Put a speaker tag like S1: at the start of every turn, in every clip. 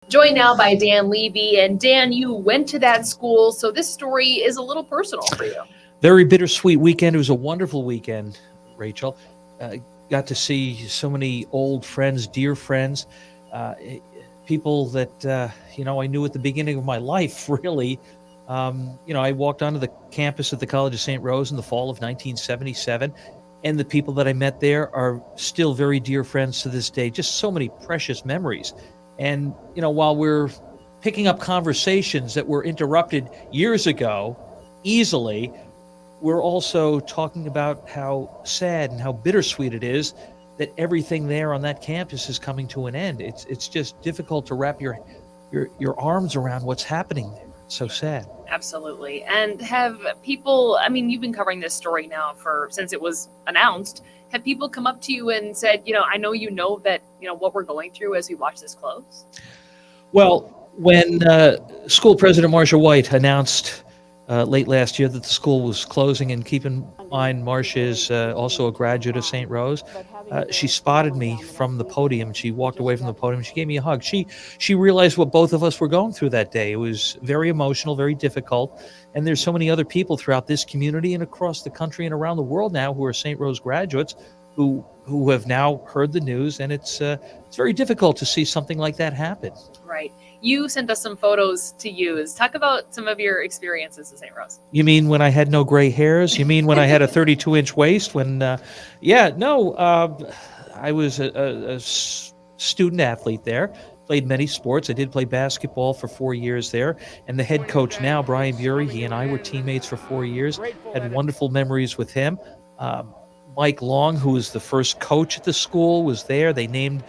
S1: Joined now by Dan Levy. And Dan, you went to that school, so this story is a little personal for you.
S2: Very bittersweet weekend. It was a wonderful weekend, Rachel. Got to see so many old friends, dear friends, people that, I knew at the beginning of my life, really. I walked onto the campus at the College of St. Rose in the fall of 1977, and the people that I met there are still very dear friends to this day. Just so many precious memories. And, while we're picking up conversations that were interrupted years ago easily, we're also talking about how sad and how bittersweet it is that everything there on that campus is coming to an end. It's just difficult to wrap your arms around what's happening there. It's so sad.
S1: Absolutely. And have people, you've been covering this story now since it was announced. Have people come up to you and said, I know that, what we're going through as we watch this close?
S2: Well, when school president Marcia White announced late last year that the school was closing, and keep in mind, Marcia is also a graduate of St. Rose, she spotted me from the podium. She walked away from the podium. She gave me a hug. She realized what both of us were going through that day. It was very emotional, very difficult. And there's so many other people throughout this community and across the country and around the world now who are St. Rose graduates who have now heard the news. And it's very difficult to see something like that happen.
S1: Right. You sent us some photos to use. Talk about some of your experiences at St. Rose.
S2: You mean when I had no gray hairs? You mean when I had a 32-inch waist? I was a student athlete there. Played many sports. I did play basketball for 4 years there. And the head coach now, Brian Bury, he and I were teammates for 4 years. Had wonderful memories with him. Mike Long, who was the first coach at the school, was there. They named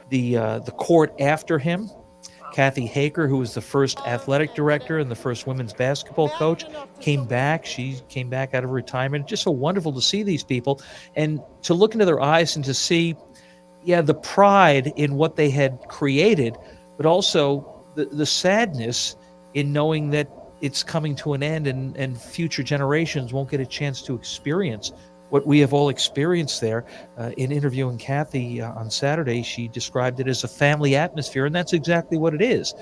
S2: the court after him. Kathy Haker, who was the first athletic director and the first women's basketball coach, came back. She came back out of retirement. Just so wonderful to see these people and to look into their eyes and to see, the pride in what they had created, but also the sadness in knowing that it's coming to an end and future generations won't get a chance to experience what we have all experienced there. In interviewing Kathy on Saturday, she described it as a family atmosphere, and that's exactly what it is.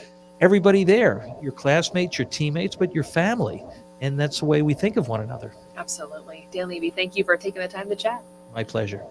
S2: Everybody there, your classmates, your teammates, but your family, and that's the way we think of one another.
S1: Absolutely. Dan Levy, thank you for taking the time to chat.
S2: My pleasure.